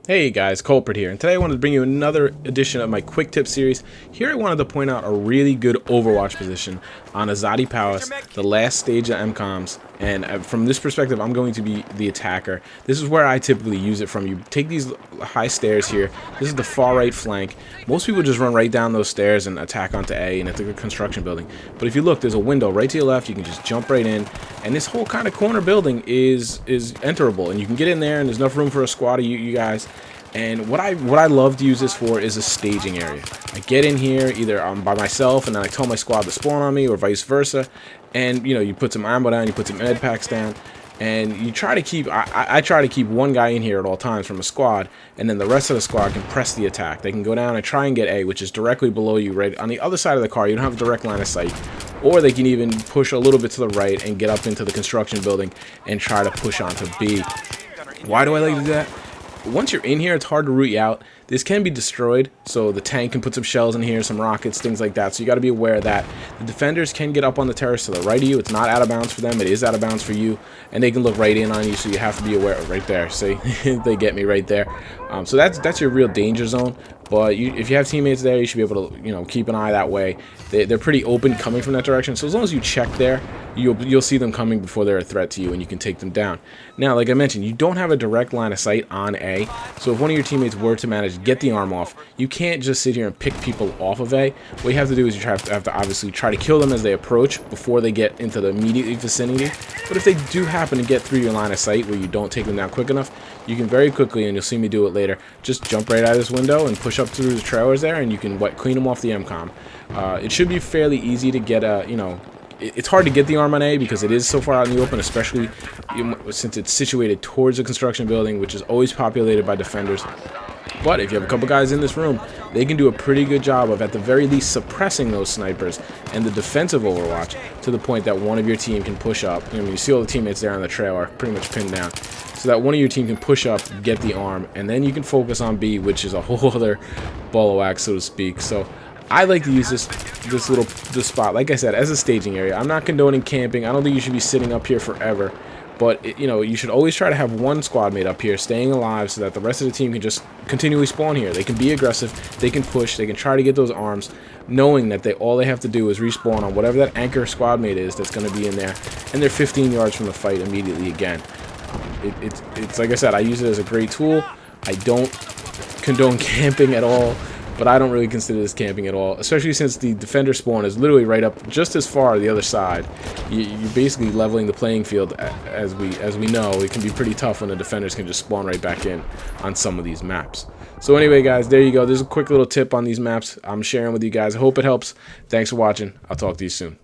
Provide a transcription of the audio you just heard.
Hey guys, Kulprit here, and today I wanted to bring you another edition of my quick tip series. Here I wanted to point out a really good Overwatch position on Azadi Palace, the last stage of MCOMs, and from this perspective I'm going to be the attacker. This is where I typically use it from. You take these high stairs here, this is the far right flank. Most people just run right down those stairs and attack onto A, and it's a construction building. But if you look, there's a window right to your left, you can just jump right in, and this whole kind of corner building is enterable, and you can get in there and there's enough room for a squad of you guys. And what I love to use this for is a staging area. I get in here either by myself and then I tell my squad to spawn on me, or vice versa. And you know, you put some ammo down, you put some med packs down, and you try to keep I try to keep one guy in here at all times from a squad, and then the rest of the squad can press the attack. They can go down and try and get A, which is directly below you, right on the other side of the car. You don't have a direct line of sight. Or they can even push a little bit to the right and get up into the construction building and try to push onto B. Why do I like to do that? Once you're in here, it's hard to root you out. This can be destroyed, so the tank can put some shells in here, some rockets, things like that. So you got to be aware of that. The defenders can get up on the terrace to the right of you. It's not out of bounds for them. It is out of bounds for you, and they can look right in on you. So you have to be aware. Right there, see, they get me right there. So that's your real danger zone. But if you have teammates there, you should be able to keep an eye that way. They're pretty open coming from that direction. So as long as you check there, you'll see them coming before they're a threat to you, and you can take them down. Now, like I mentioned, you don't have a direct line of sight on A. So if one of your teammates were to manage to get the arm off, you can't just sit here and pick people off of A. What you have to do is you have to obviously try to kill them as they approach before they get into the immediate vicinity. But if they do happen to get through your line of sight where you don't take them down quick enough, you can very quickly, and you'll see me do it later, just jump right out of this window and push up through the trailers there, and you can clean them off the MCOM. It should be fairly easy to get it's hard to get the arm on A because it is so far out in the open, especially since it's situated towards a construction building, which is always populated by defenders. But if you have a couple guys in this room, they can do a pretty good job of, at the very least, suppressing those snipers and the defensive Overwatch to the point that one of your team can push up. I mean, you see all the teammates there on the trailer pretty much pinned down, so that one of your team can push up, get the arm, and then you can focus on B, which is a whole other ball of wax, so to speak. So I like to use this spot, like I said, as a staging area. I'm not condoning camping. I don't think you should be sitting up here forever. But, you should always try to have one squad mate up here staying alive so that the rest of the team can just continually spawn here. They can be aggressive, they can push, they can try to get those arms, knowing that all they have to do is respawn on whatever that anchor squad mate is that's going to be in there, and they're 15 yards from the fight immediately again. It's like I said, I use it as a great tool. I don't condone camping at all, but I don't really consider this camping at all, especially since the defender spawn is literally right up just as far the other side. You're basically leveling the playing field. As we know, it can be pretty tough when the defenders can just spawn right back in on some of these maps. So anyway, guys, there you go. There's a quick little tip on these maps I'm sharing with you guys. I hope it helps. Thanks for watching. I'll talk to you soon.